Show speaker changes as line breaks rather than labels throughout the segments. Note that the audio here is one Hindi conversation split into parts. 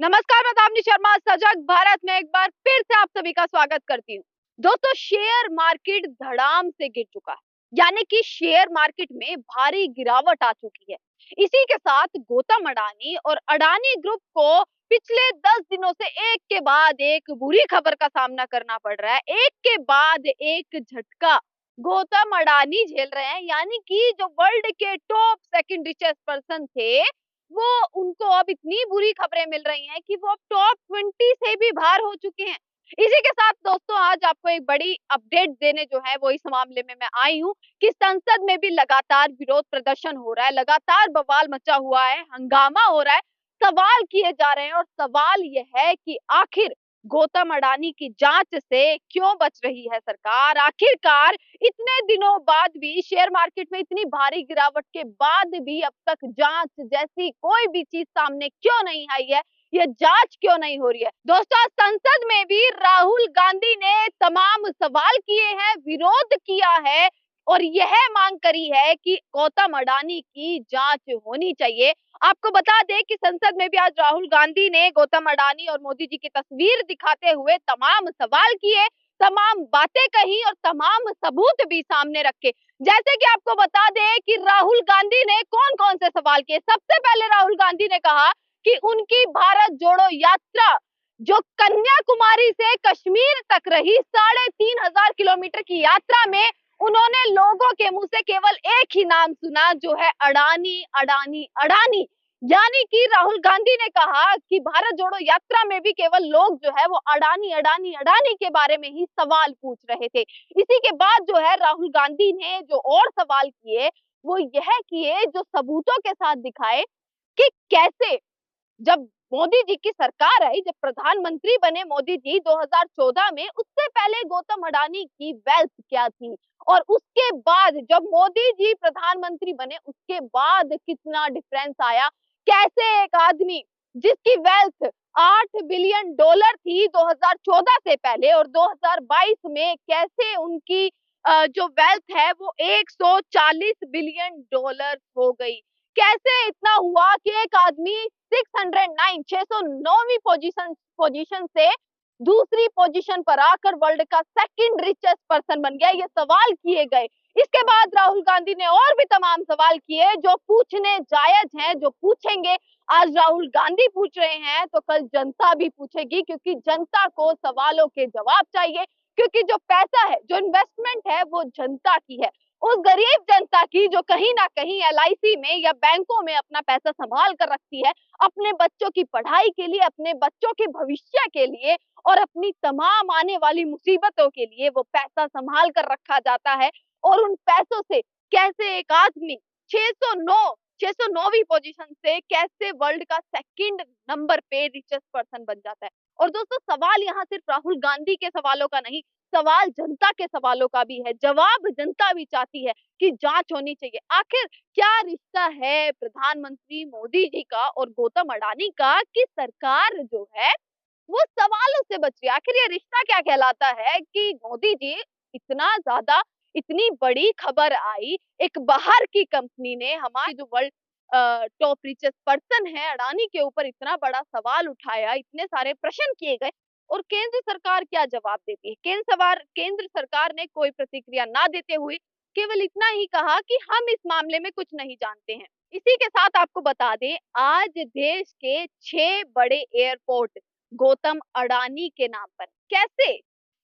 नमस्कार, मैं दामिनी शर्मा सजग भारत में एक बार फिर से आप सभी का स्वागत करती हूँ। दोस्तों, शेयर मार्केट धड़ाम से गिर चुका है, यानी कि शेयर मार्केट में भारी गिरावट आ चुकी है। इसी के साथ गौतम अडानी और अडानी ग्रुप को पिछले 10 दिनों से एक के बाद एक बुरी खबर का सामना करना पड़ रहा है। एक के बाद एक झटका गौतम अडानी झेल रहे हैं, यानी कि जो वर्ल्ड के टॉप सेकंड रिचेस्ट पर्सन थे, वो उनको अब इतनी बुरी खबरें मिल रही हैं कि वो अब टॉप 20 से भी बाहर हो चुके हैं। इसी के साथ दोस्तों, आज आपको एक बड़ी अपडेट देने जो है वो इस मामले में मैं आई हूँ कि संसद में भी लगातार विरोध प्रदर्शन हो रहा है, लगातार बवाल मचा हुआ है, हंगामा हो रहा है, सवाल किए जा रहे हैं। और सवाल ये है कि आखिर गौतम अडानी की जांच से क्यों बच रही है सरकार? आखिरकार इतने दिनों बाद भी, शेयर मार्केट में इतनी भारी गिरावट के बाद भी अब तक जांच जैसी कोई भी चीज सामने क्यों नहीं आई है? ये जांच क्यों नहीं हो रही है? दोस्तों, आज संसद में भी राहुल गांधी ने तमाम सवाल किए हैं, विरोध किया है और यह मांग करी है कि गौतम अडानी की जांच होनी चाहिए। आपको बता दें कि संसद में भी आज राहुल गांधी ने गौतम अडानी और मोदी जी की तस्वीर दिखाते हुए तमाम सवाल किए, तमाम बातें कही और तमाम सबूत भी सामने रखे। जैसे कि आपको बता दें कि राहुल गांधी ने कौन-कौन से सवाल किए। सबसे पहले राहुल गांधी ने कहा कि उनकी भारत जोड़ो यात्रा जो कन्याकुमारी से कश्मीर तक रही 3,500 किलोमीटर की यात्रा में उन्होंने लोगों के मुंह से केवल एक ही नाम सुना, जो है अडानी, अडानी, अडानी। यानी कि राहुल गांधी ने कहा कि भारत जोड़ो यात्रा में भी केवल लोग जो है वो अडानी, अडानी, अडानी के बारे में ही सवाल पूछ रहे थे। इसी के बाद जो है राहुल गांधी ने जो और सवाल किए, वो यह किए जो सबूतों के साथ दिखाए कि कैसे जब मोदी जी की सरकार आई, जब प्रधानमंत्री बने मोदी जी 2014 में, उससे पहले गौतम अडानी की वेल्थ क्या थी और उसके बाद जब मोदी जी प्रधानमंत्री बने उसके बाद कितना डिफरेंस आया। कैसे एक आदमी जिसकी वेल्थ 8 बिलियन डॉलर थी 2014 से पहले और 2022 में कैसे उनकी जो वेल्थ है वो 140 बिलियन डॉलर हो गई। कैसे इतना हुआ कि एक आदमी 609 609वीं पोजीशन से दूसरी पोजीशन पर आकर वर्ल्ड का सेकंड रिचेस्ट पर्सन बन गया? ये सवाल किए गए। इसके बाद राहुल गांधी ने और भी तमाम सवाल किए जो पूछने जायज हैं, जो पूछेंगे। आज राहुल गांधी पूछ रहे हैं तो कल जनता भी पूछेगी, क्योंकि जनता को सवालों के जवाब चाहिए। क्योंकि जो पैसा है, जो इन्वेस्टमेंट है, वो जनता की है, उस गरीब जनता की जो कहीं ना कहीं एलआईसी में या बैंकों में अपना पैसा संभाल कर रखती है, अपने बच्चों की पढ़ाई के लिए, अपने बच्चों के भविष्य के लिए और अपनी तमाम आने वाली मुसीबतों के लिए वो पैसा संभाल कर रखा जाता है। और उन पैसों से कैसे एक आदमी 609 609वीं पोजीशन से कैसे वर्ल्ड का सेकंड नंबर पे रिचेस्ट पर्सन बन जाता है? और दोस्तों, सवाल यहाँ सिर्फ राहुल गांधी के सवालों का नहीं, सवाल जनता के सवालों का भी है। जवाब जनता भी चाहती है कि जांच होनी चाहिए। आखिर क्या रिश्ता है प्रधानमंत्री मोदी जी का और गौतम अडानी का कि सरकार जो है वो सवालों से बच रही है? आखिर ये रिश्ता क्या कहलाता है कि मोदी जी इतना ज्यादा, इतनी बड़ी खबर आई, एक बाहर की कंपनी ने हमारे जो वर्ल्ड टॉप रिचेस्ट पर्सन है अडानी के ऊपर इतना बड़ा सवाल उठाया, इतने सारे प्रश्न किए गए और केंद्र सरकार क्या जवाब देती है? केंद्र सरकार ने कोई प्रतिक्रिया ना देते हुए केवल इतना ही कहा कि हम इस मामले में कुछ नहीं जानते हैं। इसी के साथ आपको बता दें, आज देश के 6 बड़े एयरपोर्ट गौतम अडानी के नाम पर कैसे,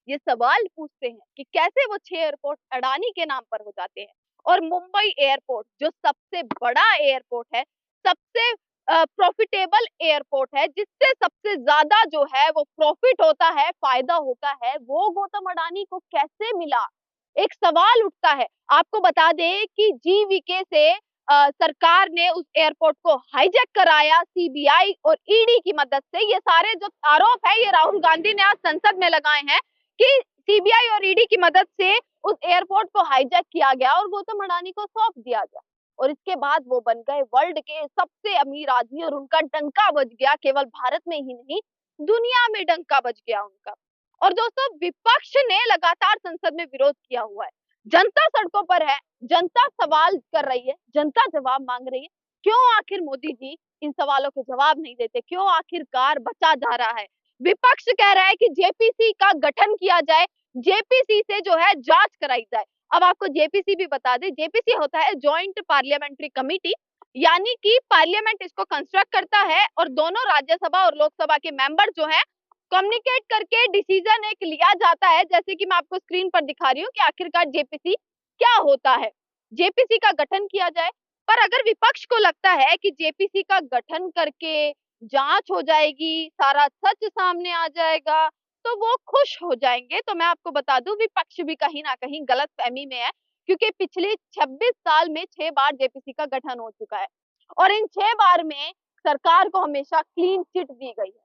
ये सवाल पूछते हैं कि कैसे वो 6 एयरपोर्ट अडानी के नाम पर हो जाते हैं। और मुंबई एयरपोर्ट जो सबसे बड़ा एयरपोर्ट है, सबसे प्रॉफिटेबल एयरपोर्ट है, जिससे सबसे ज्यादा जो है वो प्रॉफिट होता है, फायदा होता है, वो गौतम अडानी को कैसे मिला? एक सवाल उठता है। आपको बता दें कि जीवीके से सरकार ने उस एयरपोर्ट को हाईजैक कराया सीबीआई और ईडी की मदद से। ये सारे जो आरोप है ये राहुल गांधी ने आज संसद में लगाए हैं कि सीबीआई और ईडी की मदद से उस एयरपोर्ट को हाईजैक किया गया और गौतम अडानी को सौंप दिया गया। और इसके बाद वो बन गए वर्ल्ड के सबसे अमीर आदमी और उनका डंका बज गया, केवल भारत में ही नहीं दुनिया में डंका बज गया उनका। और दोस्तों, विपक्ष ने लगातार संसद में विरोध किया हुआ है, जनता सड़कों पर है, जनता सवाल कर रही है, जनता जवाब मांग रही है। क्यों आखिर मोदी जी इन सवालों के जवाब नहीं देते? क्यों आखिरकार बचा जा रहा है? विपक्ष कह रहा है कि जेपीसी का गठन किया जाए, जेपीसी से जो है जांच कराई जाए। अब आपको जेपीसी भी बता दें, जेपीसी होता है जॉइंट पार्लियामेंट्री कमिटी, यानी कि पार्लियामेंट इसको कंस्ट्रक्ट करता है और दोनों राज्यसभा और लोकसभा के मेंबर जो है कम्युनिकेट करके डिसीजन एक लिया जाता है। जैसे कि मैं आपको स्क्रीन पर दिखा रही हूँ कि आखिरकार जेपीसी क्या होता है। जेपीसी का गठन किया जाए, पर अगर विपक्ष को लगता है कि जेपीसी का गठन करके जांच हो जाएगी, सारा सच सामने आ जाएगा, तो वो खुश हो जाएंगे। तो मैं आपको बता दूं, विपक्ष भी कहीं ना कहीं गलतफहमी में है, क्योंकि पिछले 26 साल में 6 बार जेपीसी का गठन हो चुका है और इन 6 बार में सरकार को हमेशा क्लीन चिट दी गई है।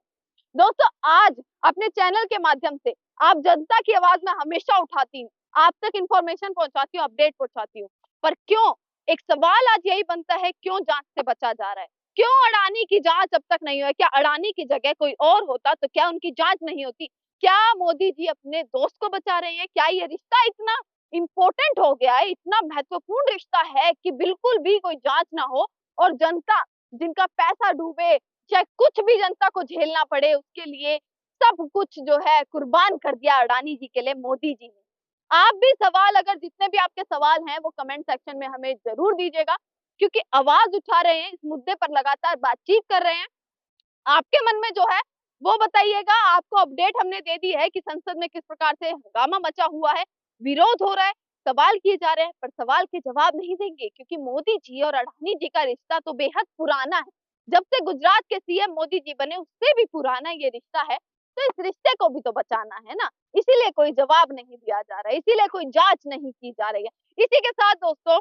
दोस्तों, आज अपने चैनल के माध्यम से आप जनता की आवाज में हमेशा उठाती हूँ, आप तक इंफॉर्मेशन पहुंचाती हूँ, अपडेट पहुंचाती हूँ, पर क्यों एक सवाल आज यही बनता है, क्यों जांच से बचा जा रहा है? क्यों अडानी की जांच अब तक नहीं हुई? क्या अडानी की जगह कोई और होता तो क्या उनकी जांच नहीं होती? क्या मोदी जी अपने दोस्त को बचा रहे हैं? क्या ये रिश्ता इतना इंपॉर्टेंट हो गया है, इतना महत्वपूर्ण रिश्ता है कि बिल्कुल भी कोई जांच ना हो और जनता, जिनका पैसा डूबे, चाहे कुछ भी जनता को झेलना पड़े, उसके लिए सब कुछ जो है कुर्बान कर दिया अडानी जी के लिए मोदी जी ने। आप भी सवाल, अगर जितने भी आपके सवाल हैं वो कमेंट सेक्शन में हमें जरूर दीजिएगा, क्योंकि आवाज उठा रहे हैं, इस मुद्दे पर लगातार बातचीत कर रहे हैं। आपके मन में जो है वो बताइएगा। आपको अपडेट हमने दे दी है कि संसद में किस प्रकार से हंगामा मचा हुआ है, विरोध हो रहा है, सवाल किए जा रहे हैं, पर सवाल के जवाब नहीं देंगे, क्योंकि मोदी जी और अडानी जी का रिश्ता तो बेहद पुराना है। जब से गुजरात के सीएम मोदी जी बने, उससे भी पुराना ये रिश्ता है। तो इस रिश्ते को भी तो बचाना है ना, इसीलिए कोई जवाब नहीं दिया जा रहा है, इसीलिए कोई जांच नहीं की जा रही है। इसी के साथ दोस्तों,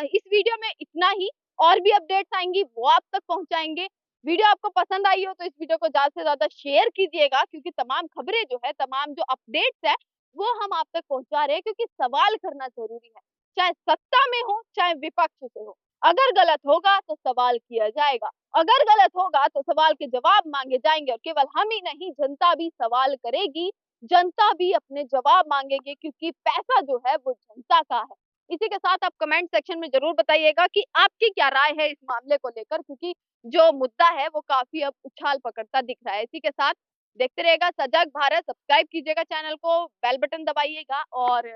इस वीडियो में इतना ही। और भी अपडेट्स आएंगी वो आप तक पहुंचाएंगे। वीडियो आपको पसंद आई हो तो इस वीडियो को ज्यादा से ज्यादा शेयर कीजिएगा, क्योंकि तमाम खबरें जो है, तमाम जो अपडेट्स है, वो हम आप तक पहुंचा रहे हैं, क्योंकि सवाल करना जरूरी है, चाहे सत्ता में हो चाहे विपक्ष से हो। अगर गलत होगा तो सवाल किया जाएगा, अगर गलत होगा तो सवाल के जवाब मांगे जाएंगे, और केवल हम ही नहीं, जनता भी सवाल करेगी, जनता भी अपने जवाब मांगेगी, क्योंकि पैसा जो है वो जनता का है। इसी के साथ आप कमेंट सेक्शन में जरूर बताइएगा कि आपकी क्या राय है इस मामले को लेकर, क्योंकि जो मुद्दा है वो काफी अब उछाल पकड़ता दिख रहा है। इसी के साथ देखते रहेगा सजग भारत, सब्सक्राइब कीजिएगा चैनल को, बेल बटन दबाइएगा और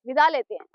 विदा लेते हैं।